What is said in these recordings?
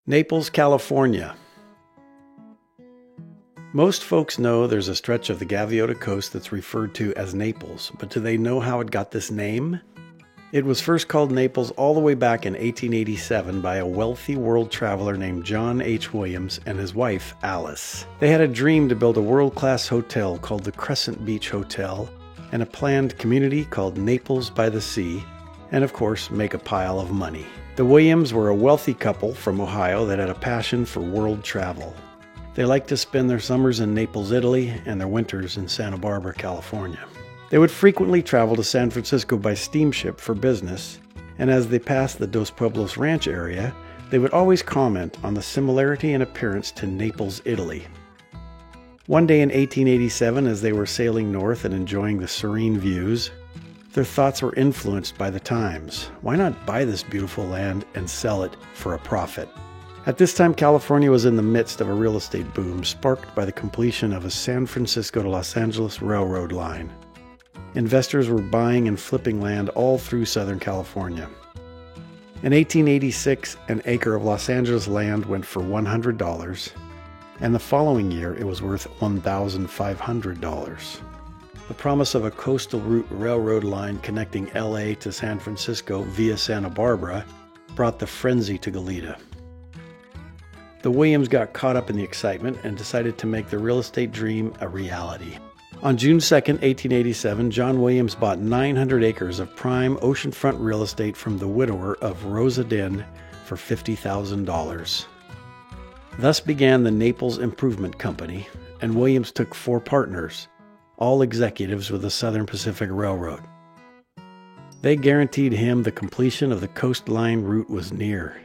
Naples, California. Most folks know there's a stretch of the Gaviota Coast that's referred to as Naples, but do they know how it got this name? It was first called Naples all the way back in 1887 by a wealthy world traveler named John H. Williams and his wife, Alice. They had a dream to build a world-class hotel called the Crescent Beach Hotel and a planned community called Naples by the Sea, and of course, make a pile of money. The Williams were a wealthy couple from Ohio that had a passion for world travel. They liked to spend their summers in Naples, Italy, and their winters in Santa Barbara, California. They would frequently travel to San Francisco by steamship for business, and as they passed the Dos Pueblos Ranch area, they would always comment on the similarity in appearance to Naples, Italy. One day in 1887, as they were sailing north and enjoying the serene views, their thoughts were influenced by the times. Why not buy this beautiful land and sell it for a profit? At this time, California was in the midst of a real estate boom sparked by the completion of a San Francisco to Los Angeles railroad line. Investors were buying and flipping land all through Southern California. In 1886, an acre of Los Angeles land went for $100, and the following year it was worth $1,500. The promise of a coastal route railroad line connecting LA to San Francisco via Santa Barbara brought the frenzy to Goleta. The Williams got caught up in the excitement and decided to make the real estate dream a reality. On June 2, 1887, John Williams bought 900 acres of prime oceanfront real estate from the widower of Rosa Dinn for $50,000. Thus began the Naples Improvement Company, and Williams took 4 partners, all executives with the Southern Pacific Railroad. They guaranteed him the completion of the coastline route was near,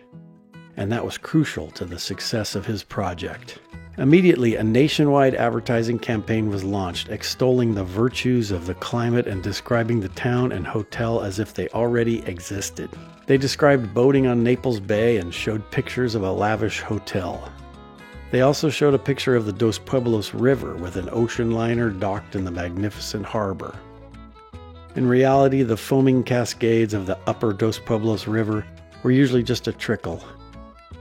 and that was crucial to the success of his project. Immediately, a nationwide advertising campaign was launched, extolling the virtues of the climate and describing the town and hotel as if they already existed. They described boating on Naples Bay and showed pictures of a lavish hotel. They also showed a picture of the Dos Pueblos River with an ocean liner docked in the magnificent harbor. In reality, the foaming cascades of the upper Dos Pueblos River were usually just a trickle,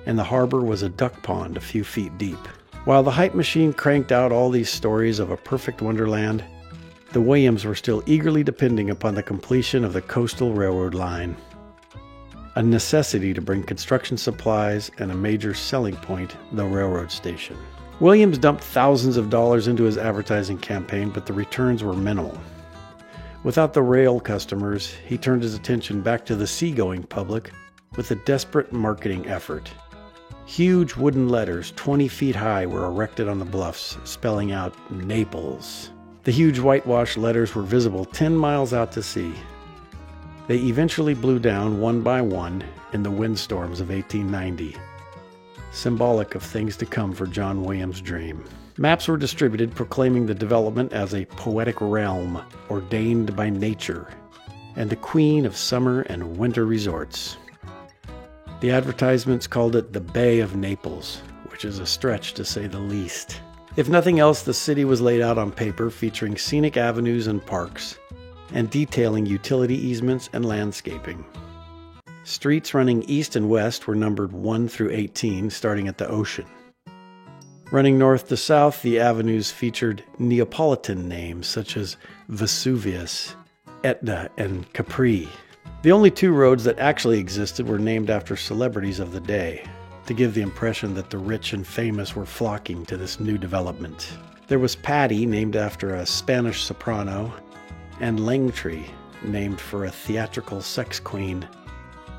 and the harbor was a duck pond a few feet deep. While the hype machine cranked out all these stories of a perfect wonderland, the Williams were still eagerly depending upon the completion of the coastal railroad line, a necessity to bring construction supplies and a major selling point, the railroad station. Williams dumped thousands of dollars into his advertising campaign, but the returns were minimal. Without the rail customers, he turned his attention back to the seagoing public with a desperate marketing effort. Huge wooden letters 20 feet high were erected on the bluffs, spelling out Naples. The huge whitewashed letters were visible 10 miles out to sea. They eventually blew down one by one in the windstorms of 1890, symbolic of things to come for John Williams' dream. Maps were distributed proclaiming the development as a poetic realm ordained by nature and the queen of summer and winter resorts. The advertisements called it the Bay of Naples, which is a stretch to say the least. If nothing else, the city was laid out on paper featuring scenic avenues and parks, and detailing utility easements and landscaping. Streets running east and west were numbered 1 through 18, starting at the ocean. Running north to south, the avenues featured Neapolitan names such as Vesuvius, Etna, and Capri. The only 2 roads that actually existed were named after celebrities of the day, to give the impression that the rich and famous were flocking to this new development. There was Patty, named after a Spanish soprano, and Langtree, named for a theatrical sex queen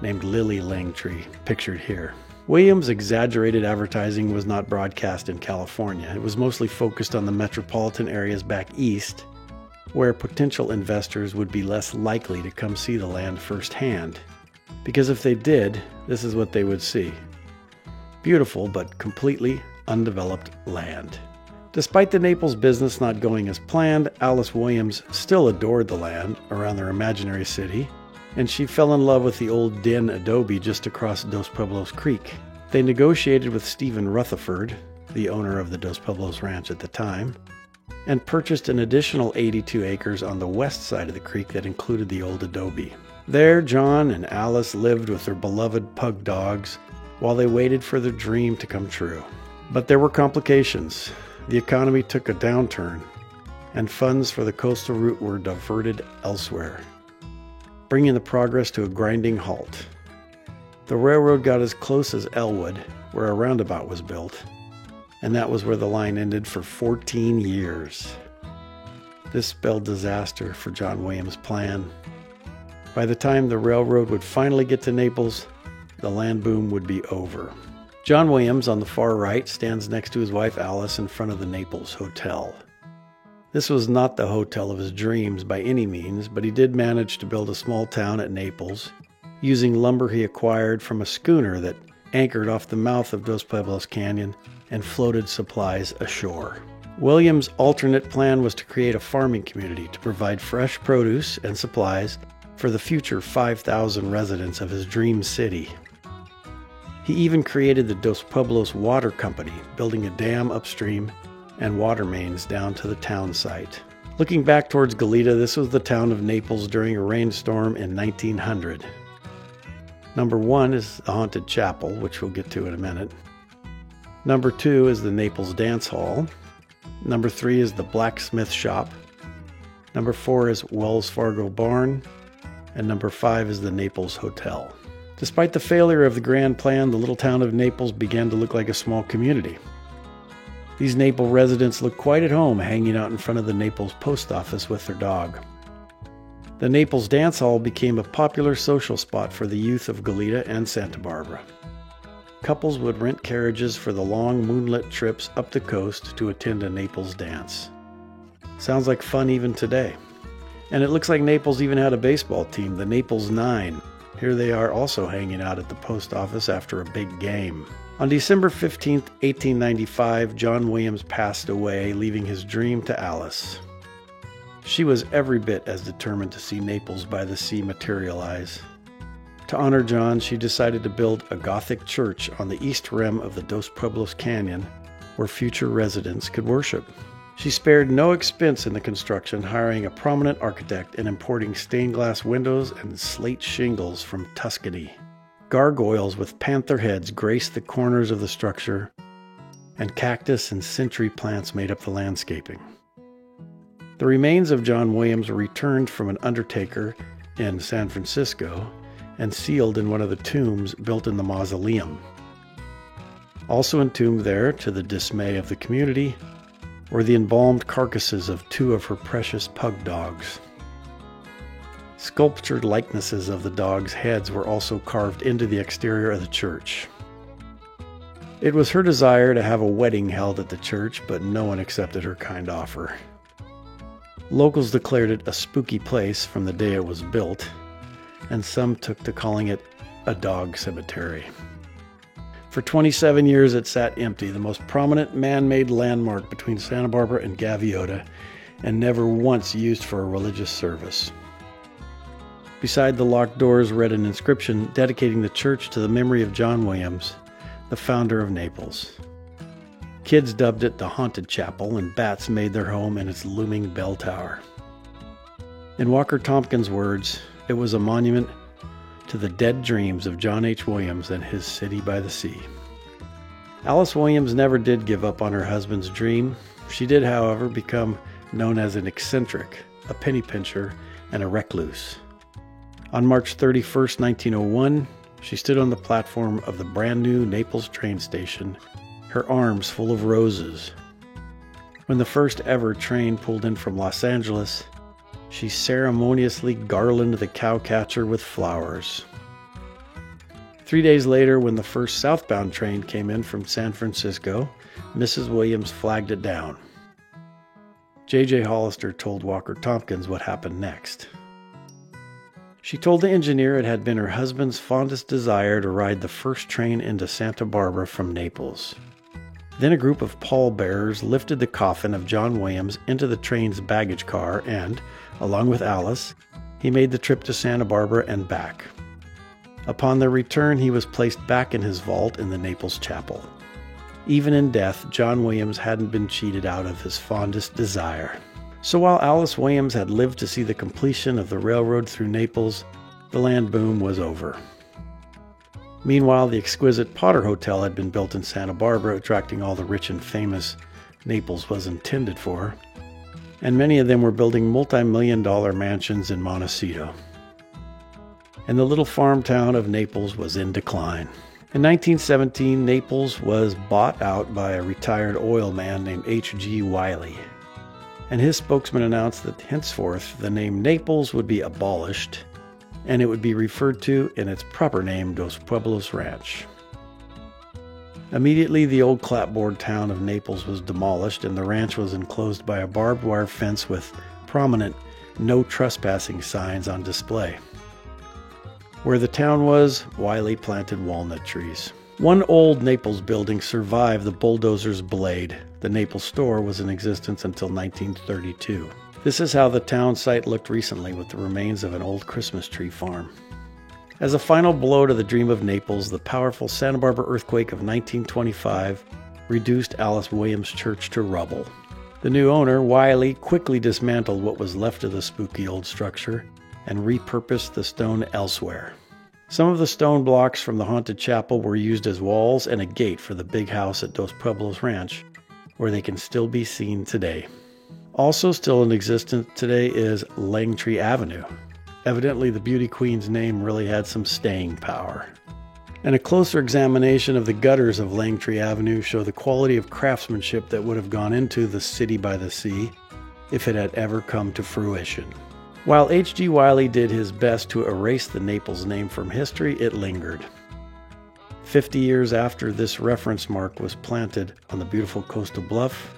named Lily Langtree, pictured here. Williams' exaggerated advertising was not broadcast in California. It was mostly focused on the metropolitan areas back east, where potential investors would be less likely to come see the land firsthand. Because if they did, this is what they would see. Beautiful but completely undeveloped land. Despite the Naples business not going as planned, Alice Williams still adored the land around their imaginary city, and she fell in love with the old Dinn adobe just across Dos Pueblos Creek. They negotiated with Stephen Rutherford, the owner of the Dos Pueblos Ranch at the time, and purchased an additional 82 acres on the west side of the creek that included the old adobe. There, John and Alice lived with their beloved pug dogs while they waited for their dream to come true. But there were complications. The economy took a downturn, and funds for the coastal route were diverted elsewhere, bringing the progress to a grinding halt. The railroad got as close as Elwood, where a roundabout was built, and that was where the line ended for 14 years. This spelled disaster for John Williams' plan. By the time the railroad would finally get to Naples, the land boom would be over. John Williams, on the far right, stands next to his wife Alice in front of the Naples Hotel. This was not the hotel of his dreams by any means, but he did manage to build a small town at Naples, using lumber he acquired from a schooner that anchored off the mouth of Dos Pueblos Canyon and floated supplies ashore. Williams' alternate plan was to create a farming community to provide fresh produce and supplies for the future 5,000 residents of his dream city. He even created the Dos Pueblos Water Company, building a dam upstream and water mains down to the town site. Looking back towards Goleta, this was the town of Naples during a rainstorm in 1900. Number 1 is the Haunted Chapel, which we'll get to in a minute. Number 2 is the Naples Dance Hall. Number 3 is the Blacksmith Shop. Number 4 is Wells Fargo Barn. And number 5 is the Naples Hotel. Despite the failure of the grand plan, the little town of Naples began to look like a small community. These Naples residents looked quite at home hanging out in front of the Naples post office with their dog. The Naples Dance Hall became a popular social spot for the youth of Goleta and Santa Barbara. Couples would rent carriages for the long moonlit trips up the coast to attend a Naples dance. Sounds like fun even today. And it looks like Naples even had a baseball team, the Naples Nine. Here they are also hanging out at the post office after a big game. On December 15, 1895, John Williams passed away, leaving his dream to Alice. She was every bit as determined to see Naples by the sea materialize. To honor John, she decided to build a Gothic church on the east rim of the Dos Pueblos Canyon where future residents could worship. She spared no expense in the construction, hiring a prominent architect and importing stained glass windows and slate shingles from Tuscany. Gargoyles with panther heads graced the corners of the structure, and cactus and century plants made up the landscaping. The remains of John Williams were returned from an undertaker in San Francisco and sealed in one of the tombs built in the mausoleum. Also entombed there, to the dismay of the community, were the embalmed carcasses of 2 of her precious pug dogs. Sculptured likenesses of the dogs' heads were also carved into the exterior of the church. It was her desire to have a wedding held at the church, but no one accepted her kind offer. Locals declared it a spooky place from the day it was built, and some took to calling it a dog cemetery. For 27 years it sat empty, the most prominent man-made landmark between Santa Barbara and Gaviota, and never once used for a religious service. Beside the locked doors read an inscription dedicating the church to the memory of John Williams, the founder of Naples. Kids dubbed it the Haunted Chapel, and bats made their home in its looming bell tower. In Walker Tompkins' words, it was a monument to the dead dreams of John H. Williams and his city by the sea. Alice Williams never did give up on her husband's dream. She did, however, become known as an eccentric, a penny pincher, and a recluse. On March 31, 1901, she stood on the platform of the brand new Naples train station, her arms full of roses. When the first ever train pulled in from Los Angeles, she ceremoniously garlanded the cowcatcher with flowers. 3 days later, when the first southbound train came in from San Francisco, Mrs. Williams flagged it down. J.J. Hollister told Walker Tompkins what happened next. She told the engineer it had been her husband's fondest desire to ride the first train into Santa Barbara from Naples. Then a group of pallbearers lifted the coffin of John Williams into the train's baggage car and, along with Alice, he made the trip to Santa Barbara and back. Upon their return, he was placed back in his vault in the Naples Chapel. Even in death, John Williams hadn't been cheated out of his fondest desire. So while Alice Williams had lived to see the completion of the railroad through Naples, the land boom was over. Meanwhile, the exquisite Potter Hotel had been built in Santa Barbara, attracting all the rich and famous Naples was intended for, and many of them were building multi-million-dollar mansions in Montecito. And the little farm town of Naples was in decline. In 1917, Naples was bought out by a retired oil man named H.G. Wiley, and his spokesman announced that henceforth the name Naples would be abolished, and it would be referred to in its proper name, Dos Pueblos Ranch. Immediately, the old clapboard town of Naples was demolished, and the ranch was enclosed by a barbed wire fence with prominent no trespassing signs on display. Where the town was, Wiley planted walnut trees. One old Naples building survived the bulldozer's blade. The Naples store was in existence until 1932. This is how the town site looked recently, with the remains of an old Christmas tree farm. As a final blow to the dream of Naples, the powerful Santa Barbara earthquake of 1925 reduced Alice Williams Church to rubble. The new owner, Wiley, quickly dismantled what was left of the spooky old structure and repurposed the stone elsewhere. Some of the stone blocks from the haunted chapel were used as walls and a gate for the big house at Dos Pueblos Ranch, where they can still be seen today. Also still in existence today is Langtree Avenue. Evidently, the beauty queen's name really had some staying power. And a closer examination of the gutters of Langtree Avenue show the quality of craftsmanship that would have gone into the City by the Sea if it had ever come to fruition. While H.G. Wiley did his best to erase the Naples name from history, it lingered. 50 years after this reference mark was planted on the beautiful coastal bluff,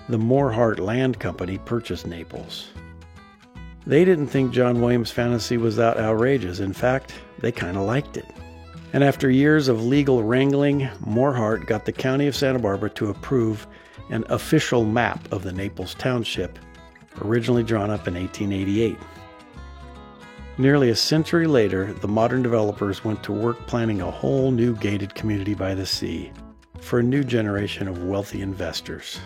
the Morehart Land Company purchased Naples. They didn't think John Williams' fantasy was that outrageous. In fact, they kind of liked it. And after years of legal wrangling, Morehart got the County of Santa Barbara to approve an official map of the Naples Township, originally drawn up in 1888. Nearly a century later, the modern developers went to work planning a whole new gated community by the sea for a new generation of wealthy investors.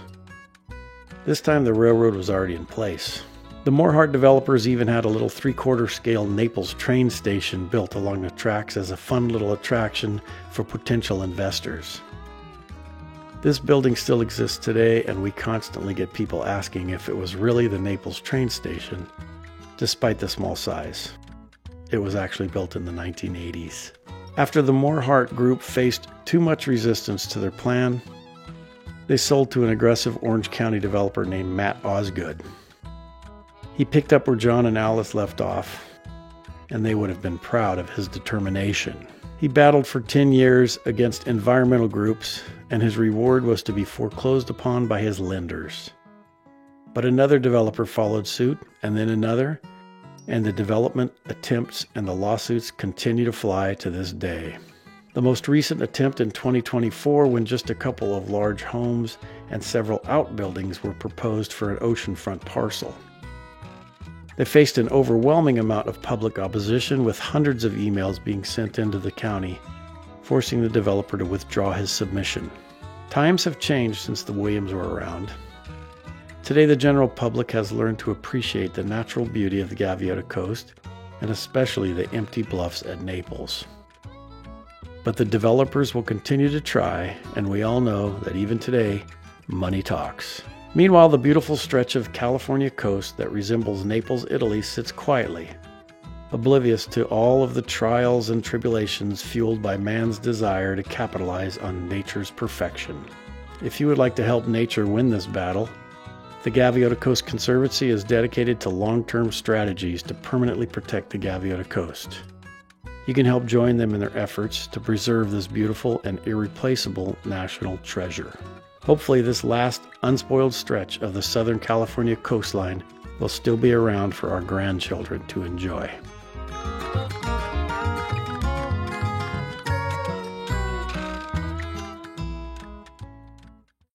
This time the railroad was already in place. The Morehart developers even had a little 3/4 scale Naples train station built along the tracks as a fun little attraction for potential investors. This building still exists today, and we constantly get people asking if it was really the Naples train station, despite the small size. It was actually built in the 1980s. After the Morehart group faced too much resistance to their plan, they sold to an aggressive Orange County developer named Matt Osgood. He picked up where John and Alice left off, and they would have been proud of his determination. He battled for 10 years against environmental groups, and his reward was to be foreclosed upon by his lenders. But another developer followed suit, and then another, and the development attempts and the lawsuits continue to fly to this day. The most recent attempt in 2024, when just a couple of large homes and several outbuildings were proposed for an oceanfront parcel. They faced an overwhelming amount of public opposition, with hundreds of emails being sent into the county, forcing the developer to withdraw his submission. Times have changed since the Williams were around. Today, the general public has learned to appreciate the natural beauty of the Gaviota Coast, and especially the empty bluffs at Naples. But the developers will continue to try, and we all know that even today, money talks. Meanwhile, the beautiful stretch of California coast that resembles Naples, Italy, sits quietly, oblivious to all of the trials and tribulations fueled by man's desire to capitalize on nature's perfection. If you would like to help nature win this battle, the Gaviota Coast Conservancy is dedicated to long-term strategies to permanently protect the Gaviota Coast. You can help join them in their efforts to preserve this beautiful and irreplaceable national treasure. Hopefully, this last unspoiled stretch of the Southern California coastline will still be around for our grandchildren to enjoy.